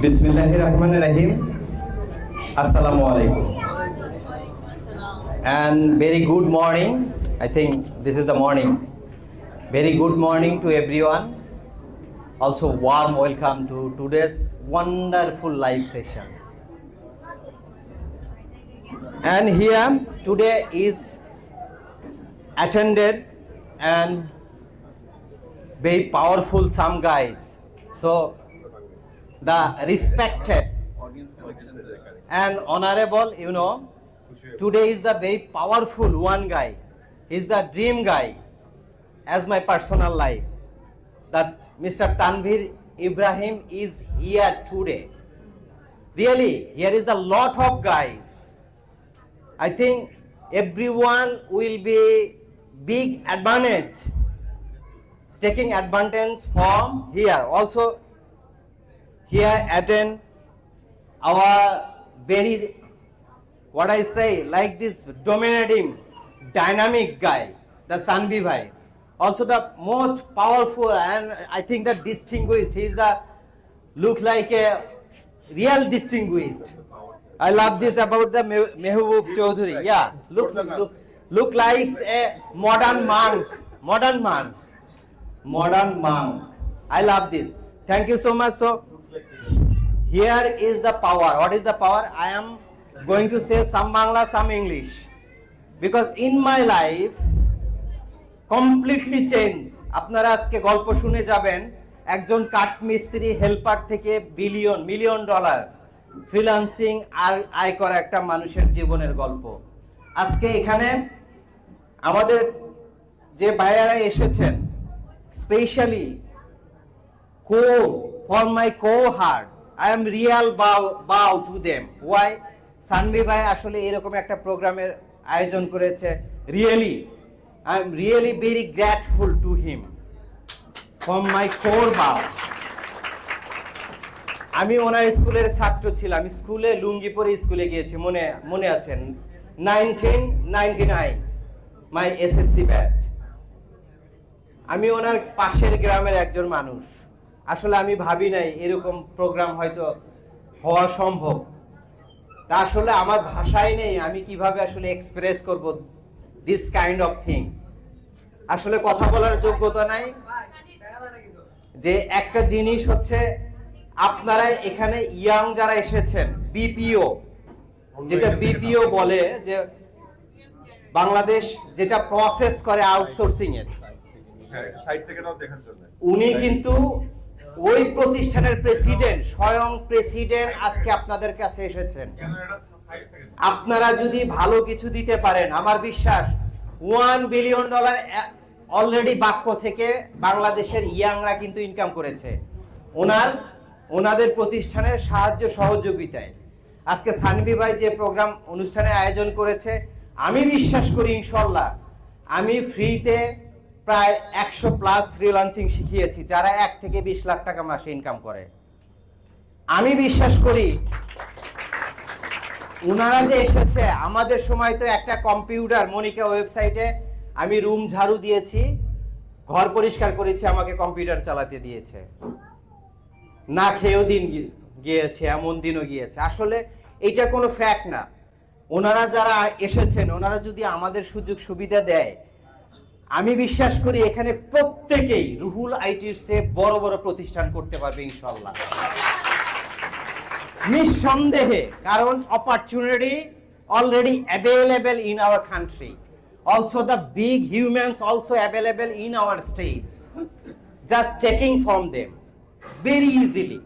Bismillahirrahmanirrahim. Assalamu alaikum. And very good morning. I think this is the morning. Very good morning to everyone. Also warm welcome to today's wonderful live session. And here today is attended and very powerful some guys. So the respected and honorable, today is the very powerful one guy. He's the dream guy as my personal life. That Mr. Tanvir Ibrahim is here today. Really, here is the lot of guys. I think everyone will be big advantage, taking advantage from here. Also, here attend our very, like this dominating, dynamic guy, the Sanvi Bhai. Also the most powerful and I think the distinguished. He is the look like a real distinguished. I love this about the Mehboob Chaudhary. Yeah, look like a modern monk. I love this. Thank you so much. So here is the power. What is the power? I am going to say some Bangla, some English. Because in my life, completely changed. আপনারা আজকে গল্প শুনে যাবেন একজন কাঠমিস্ত্রি helper থেকে million dollar freelancing আর আয় করা একটা মানুষের জীবনের গল্প। আজকে এখানে আমাদের যে ভাইয়ারা এসেছেন specially for my co-heart, I am real bow to them. Why? Sanvi ভাই আসলে এরকম একটা প্রোগ্রামের আয়োজন করেছে। Really, I am really very grateful to him from my core bow. আমি ওনার স্কুলের ছাত্র ছিলাম। স্কুলে লুঙ্গি পরে স্কুলে গিয়েছি, মনে আছেন 1999 মাই এসএসসি ব্যাচ। আমি ওনার পাশের গ্রামের একজন মানুষ। আসলে আমি ভাবি নাই এরকম প্রোগ্রাম হয়তো হওয়া সম্ভব। তা আসলে আমার ভাষাই নেই আমি কিভাবে আসলে এক্সপ্রেস করব দিস কাইন্ড অফ থিং। আসলে কথা বলার যোগ্যতা নাই। যে একটা জিনিস হচ্ছে আপনারা এখানে ইয়াং যারা এসেছেন বিপিও, যেটা বিপিও বলে যে বাংলাদেশ যেটা প্রসেস করে আউটসোর্সিং এর, উনি কিন্তু ওই প্রতিষ্ঠানের প্রেসিডেন্ট, স্বয়ং প্রেসিডেন্ট আজকে আপনাদের কাছে এসেছেন। আপনারা যদি ভালো কিছু দিতে পারেন, আমার বিশ্বাস $1 বিলিয়ন অলরেডি বাক্য থেকে বাংলাদেশের ইয়াংরা কিন্তু ইনকাম করেছে ওনাদের প্রতিষ্ঠানের সাহায্য সহযোগিতায়। আজকে সানভি ভাই যে প্রোগ্রাম অনুষ্ঠানের আয়োজন করেছে, আমি বিশ্বাস করি ইনশাল্লাহ আমি ফ্রিতে প্রায় 100+ ফ্রিল্যান্সিং শিখিয়েছি যারা 1 থেকে 20 লাখ টাকা মাসে ইনকাম করে। আমি বিশ্বাস করি ওনারা যে এসেছে, আমাদের সময় তো একটা কম্পিউটার, মনিকা ওয়েবসাইটে আমি রুম ঝাড়ু দিয়েছি, ঘর পরিষ্কার করেছি, আমাকে কম্পিউটার চালাতে দিয়েছে। না খেয়েও দিন গিয়েছে, এমন দিনও গিয়েছে। আসলে এটা কোনো ফ্যাক্ট না। ওনারা যারা এসেছেন, ওনারা যদি আমাদের সুযোগ সুবিধা দেয়, আমি বিশ্বাস করি এখানে প্রত্যেকেই রুহুল আইটির চেয়ে বড় বড় প্রতিষ্ঠান করতে পারবে ইনশাআল্লাহ, নিঃসন্দেহে। কারণ opportunity already available in our country, also the big humans also available in our states, just checking from them very easily.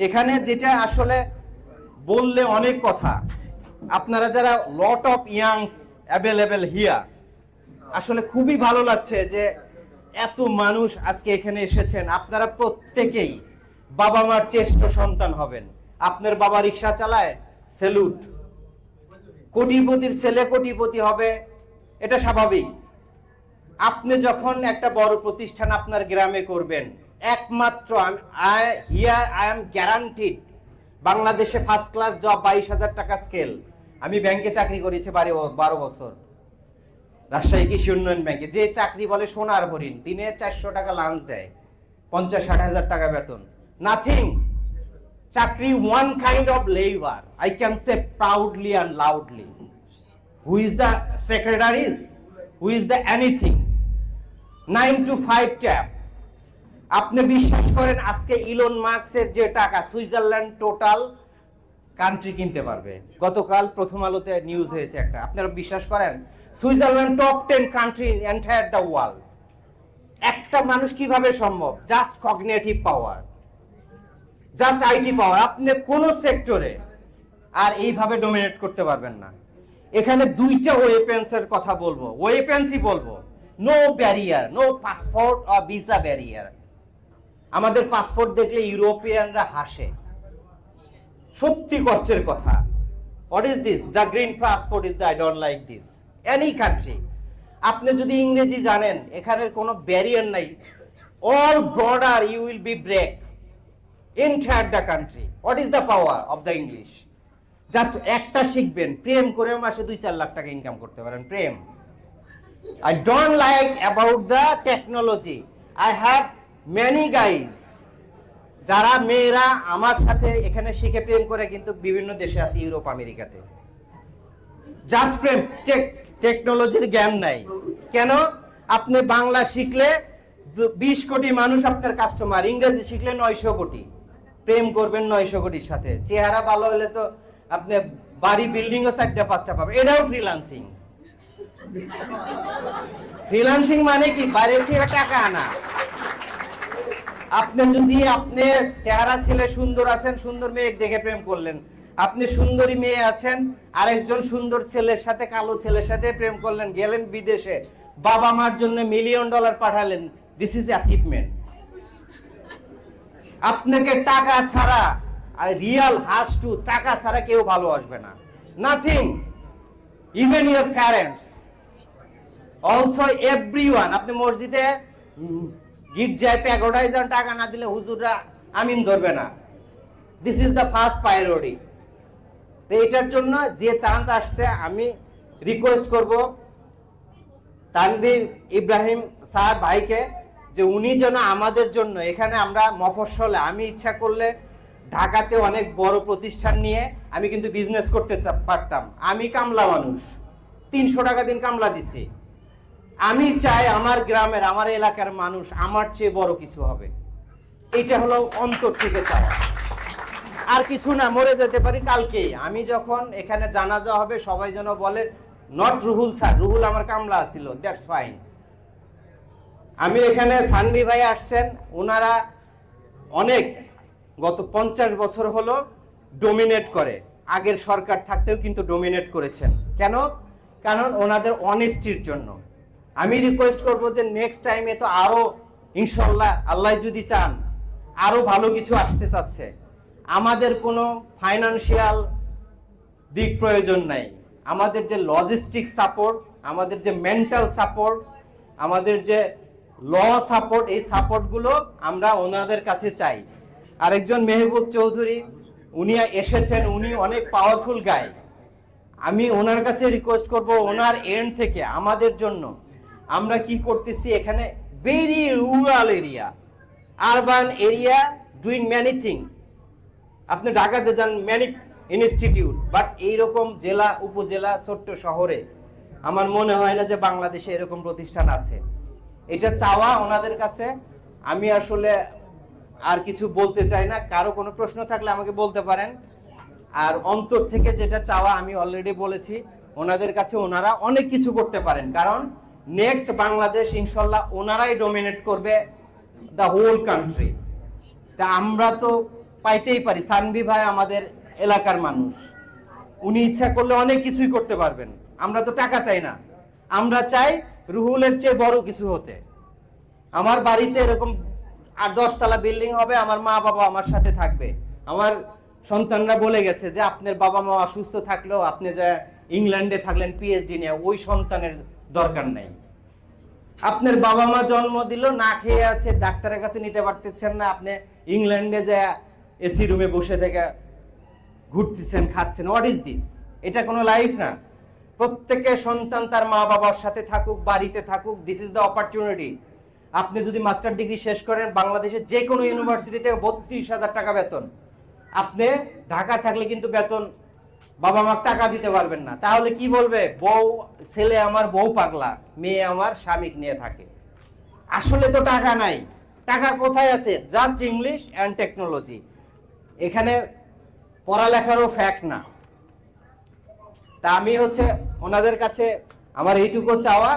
এখানে যেটা আসলে বললে অনেক কথা, আপনারা যারা lot of youngs available here, আসলে খুবই ভালো লাগছে যে এত মানুষ আজকে এখানে এসেছেন। আপনারা প্রত্যেকেই বাবা মার জ্যেষ্ঠ সন্তান হবেন। আপনার বাবা রিক্সা চালায়, স্যালুট। কোটিপতির ছেলে কোটিপতি হবে, এটা স্বাভাবিক। আপনি যখন একটা বড় প্রতিষ্ঠান আপনার গ্রামে করবেন, একমাত্র আই এম গ্যারান্টিড বাংলাদেশে ফার্স্ট ক্লাস জব 22,000 টাকা স্কেল। আমি ব্যাংকে চাকরি করেছি 12 বছর, রাজশাহী কৃষি উন্নয়ন ব্যাংকে। যে চাকরি বলে সোনার হরিণ, দিনে 400 টাকা লাঞ্চ দেয়, 50-60 হাজার টাকা বেতন, নাথিং। চাকরি one kind of labor. I can say proudly and loudly. Who is the secretaries? Who is the anything? 9 to 5 tap. আপনি বিশ্বাস করেন আজকে ইলন মাস্কের যে টাকা সুইজারল্যান্ড টোটাল কান্ট্রি কিনতে পারবে। গতকাল প্রথম আলোতে নিউজ হয়েছে একটা, আপনারা বিশ্বাস করেন Switzerland top 10 country entire the world. একটা মানুষ কিভাবে সম্ভব? Just cognitive power, just IT power. আপনি কোন সেক্টরে আর এইভাবে ডমিনেট করতে পারবেন না। এখানে দুইটা ওয়েপেন্সের কথা বলবো, ওয়েপেন্সই বলবো। No barrier, no passport or visa barrier. আমাদের পাসপোর্ট দেখলে ইউরোপিয়ানরা হাসে, সত্যি কষ্টের কথা। What is this? The green passport is the I don't like this any country. আপনি যদি ইংরেজি জানেন এখানের কোনো ব্যারিয়ার নাই, all border you will be break entire the country. What is the power of the English? Just একটা শিখবেন, প্রেম করে মাসে 2-4 লাখ টাকা ইনকাম করতে পারেন। প্রেম। I don't like about the technology. I have many guys যারা মেয়েরা আমার সাথে এখানে শিখে প্রেম করে কিন্তু বিভিন্ন দেশে আছে, ইউরোপ আমেরিকাতে। জাস্ট প্রেম, টেকনোলজির জ্ঞান নাই। কেন? আপনি বাংলা শিখলে 20 কোটি মানুষ আপনার কাস্টমার, ইংরেজি শিখলে 900 কোটি। প্রেম করবেন 900 কোটির সাথে। চেহারা ভালো হলে তো আপনি বাড়ি বিল্ডিংও 4টা-5টা পাবেন। এটাও ফ্রিল্যান্সিং। ফ্রিল্যান্সিং মানে কি? বাইরে থেকে টাকা আনা। আপনি যদি আপনার চেহারা ছেলে সুন্দর আছেন, সুন্দর মেয়ে দেখে প্রেম করলেন, আপনি সুন্দরী মেয়ে আছেন, আরেকজন সুন্দর ছেলের সাথে, কালো ছেলের সাথে প্রেম করলেন, গেলেন বিদেশে, বাবা মার জন্য $1 মিলিয়ন পাঠালেন। This is achievement. আপনাকে টাকা ছাড়া, রিয়াল হাস টু, টাকা ছাড়া কেউ ভালোবাসবে না। Nothing, even your parents, also everyone. আপনি মসজিদে গির্জায় প্যাগোডায় যান, টাকা না দিলে হুজুররা আমিন ধরবে না। This is the first priority. তো এটার জন্য যে চান্স আসছে, আমি রিকোয়েস্ট করব তানভীর ইব্রাহিম স্যার ভাইকে যে উনি যেন আমাদের জন্য এখানে, আমরা মফস্বলে, আমি ইচ্ছা করলে ঢাকাতে অনেক বড় প্রতিষ্ঠান নিয়ে আমি কিন্তু বিজনেস করতে পারতাম। আমি কামলা মানুষ, 300 টাকা দিন কামলা দিছি। আমি চাই আমার গ্রামের, আমার এলাকার মানুষ আমার চেয়ে বড় কিছু হবে। এটা হলো অন্তর থেকে চাওয়া, আর কিছু না। মরে যেতে পারি কালকেই। আমি যখন এখানে জানাজা হবে সবাই যেন বলে নট রুহুল স্যার, রুহুল আমার কামলা ছিল, দ্যাটস ফাইন। আমি এখানে সানভি ভাই আসছেন, ওনারা অনেক গত 50 বছর হলো ডোমিনেট করে। আগের সরকার থাকতেও কিন্তু ডোমিনেট করেছেন। কেন? কারণ ওনাদের অনেস্টির জন্য। আমি রিকোয়েস্ট করব যে নেক্সট টাইমে তো আরো ইনশাল্লাহ, আল্লাহ যদি চান, আরো ভালো কিছু আসতে চাচ্ছে। আমাদের কোনো ফাইনান্সিয়াল দিক প্রয়োজন নাই। আমাদের যে লজিস্টিক সাপোর্ট, আমাদের যে মেন্টাল সাপোর্ট, আমাদের যে ল সাপোর্ট, এই সাপোর্টগুলো আমরা ওনাদের কাছে চাই। আরেকজন মেহবুব চৌধুরী, উনি এসেছেন, উনি অনেক পাওয়ারফুল গাই। আমি ওনার কাছে রিকোয়েস্ট করব ওনার এন্ড থেকে আমাদের জন্য আমরা কি করতেছি এখানে, very rural area, urban area, doing many thing. আপনি ঢাকাতে যান, ম্যানি ইনস্টিটিউট, বাট এইরকম জেলা, উপজেলা, ছোট্ট শহরে আমার মনে হয় না যে বাংলাদেশে এরকম প্রতিষ্ঠান আছে। এটা চাওয়া ওনাদের কাছে। আমি আসলে আর কিছু বলতে চাই না। কারো কোনো প্রশ্ন থাকলে আমাকে বলতে পারেন। আর অন্তর থেকে যেটা চাওয়া আমি অলরেডি বলেছি ওনাদের কাছে, ওনারা অনেক কিছু করতে পারেন। কারণ নেক্সট বাংলাদেশ ইনশাল্লাহ ওনারাই ডমিনেট করবে দ্য হোল কান্ট্রি। তা আমরা তো পাইতেই পারি। সানভি ভাই আমাদের এলাকার মানুষ, উনি ইচ্ছা করলে অনেক কিছুই করতে পারবেন। আমরা তো টাকা চাই না, আমরা চাই রুহুলের চেয়ে বড় কিছু হতে। আমার বাড়িতে এরকম 8-10 তলা বিল্ডিং হবে, আমার মা বাবা আমার সাথে থাকবে। আমার সন্তানরা বলে গেছে যে আপনার বাবা মা অসুস্থ থাকলেও আপনি যে ইংল্যান্ডে থাকলেন পিএইচডি নিয়ে, ওই সন্তানের দরকার নাই। আপনার বাবা মা জন্ম দিল, না খেয়ে আছে, ডাক্তারের কাছে নিতে পারতেছেন না, আপনি ইংল্যান্ডে যে এসি রুমে বসে থেকে ঘুরতেছেন, খাচ্ছেন। What is this? এটা কোনো লাইফ না। প্রত্যেকের সন্তান তার মা বাবার সাথে থাকুক, বাড়িতে থাকুক। This is the opportunity. আপনি যদি মাস্টার ডিগ্রি শেষ করেন, বাংলাদেশের যে কোনো ইউনিভার্সিটিতে 32,000 টাকা বেতন। আপনি ঢাকা থাকলে কিন্তু বেতন বাবা মা টাকা দিতে পারবেন না, তাহলে কি বলবে? বউ, ছেলে আমার বউ পাগলা, মেয়ে আমার স্বামীকে নিয়ে থাকে। আসলে তো টাকা নাই। টাকা কোথায় আছে? Just English and technology. এখানে পড়ালেখারও ফ্যাক্ট না। তা আমি হচ্ছে ওনাদের কাছে আমার এইটুকু চাওয়া